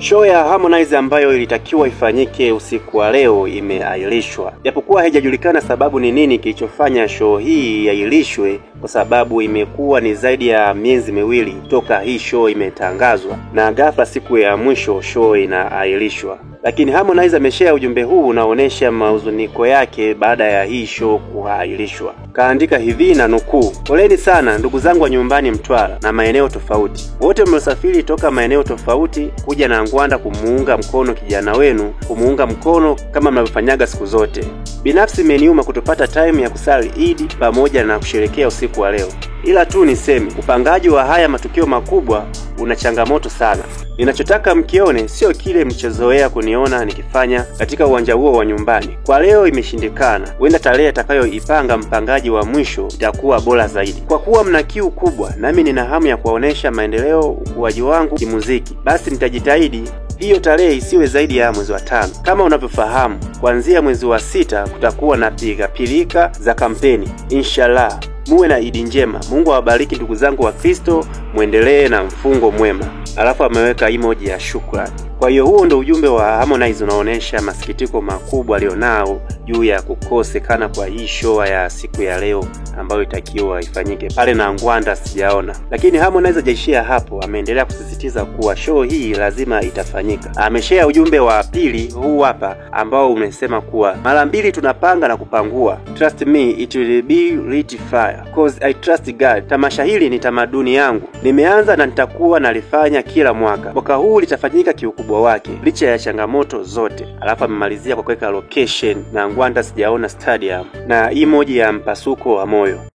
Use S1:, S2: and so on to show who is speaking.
S1: Show ya Harmonize ambayo ilitakiwa ifanyike usiku wa leo imeahirishwa. Japokuwa haijajulikana sababu ni nini kilichofanya show hii iahirishwe, kwa sababu imekuwa ni zaidi ya miezi miwili toka hii show imetangazwa, na ghafla siku ya mwisho show inaahirishwa. Lakini Harmonize ameshare ujumbe huu unaonesha mahuzuniko yake baada ya hii show kuahirishwa. Kaandika hivi na nukuu: "Poleni sana ndugu zangu wa nyumbani Mtwara na maeneo tofauti. Wote mliosafiri toka maeneo tofauti kuja na Ngwanda kumuunga mkono kijana wenu, kumuunga mkono kama mnavyofanyaga siku zote. Binafsi imeniuma kutopata time ya kusali Eid pamoja na kusherehekea usiku wa leo. Ila tu niseme, upangaji wa haya matukio makubwa una changamoto sana. Ninachotaka mkione sio kile mchezoea kuniona nikifanya katika uwanja huo wa nyumbani. Kwa leo imeshindikana. Huenda tarehe atakayoipanga mpangaji wa mwisho itakuwa bora zaidi. Kwa kuwa mna kiu kubwa, nami nina hamu ya kuwaonesha maendeleo ukuaji wangu kimuziki, basi nitajitahidi hiyo tarehe isiwe zaidi ya mwezi wa 5. Kama unavyofahamu, kuanzia mwezi wa 6 kutakuwa na pilika za kampeni. Inshallah, muwe na Eid njema. Mungu awabariki ndugu zangu wa Kristo, muendelee na mfungo mwema." Alafu ameweka emoji ya shukrani. Kwa hiyo huo ndo ujumbe wa Harmonize unaonesha masikitiko makubwa alionao juu ya kukosekana kwa hii show ya siku ya leo ambayo itakiwa ifanyike pale na Ngwanda sijaona. Lakini Harmonize hajaishia hapo, ameendelea kusisitiza kuwa show hii lazima itafanyika. Ameshare ujumbe wa pili huu hapa ambao umesema kuwa mara mbili tunapanga na kupangua. "Trust me, it will be lit fire cause I trust God. Tamasha hili ni tamaduni yangu. Nimeanza na nitakuwa nalifanya kila mwaka. Mwaka huu litafanyika kiukubwa wake licha ya changamoto zote." Alafu amemalizia kwa kuweka location na Ngwanda sijaona stadium na emoji ya mpasuko wa moyo.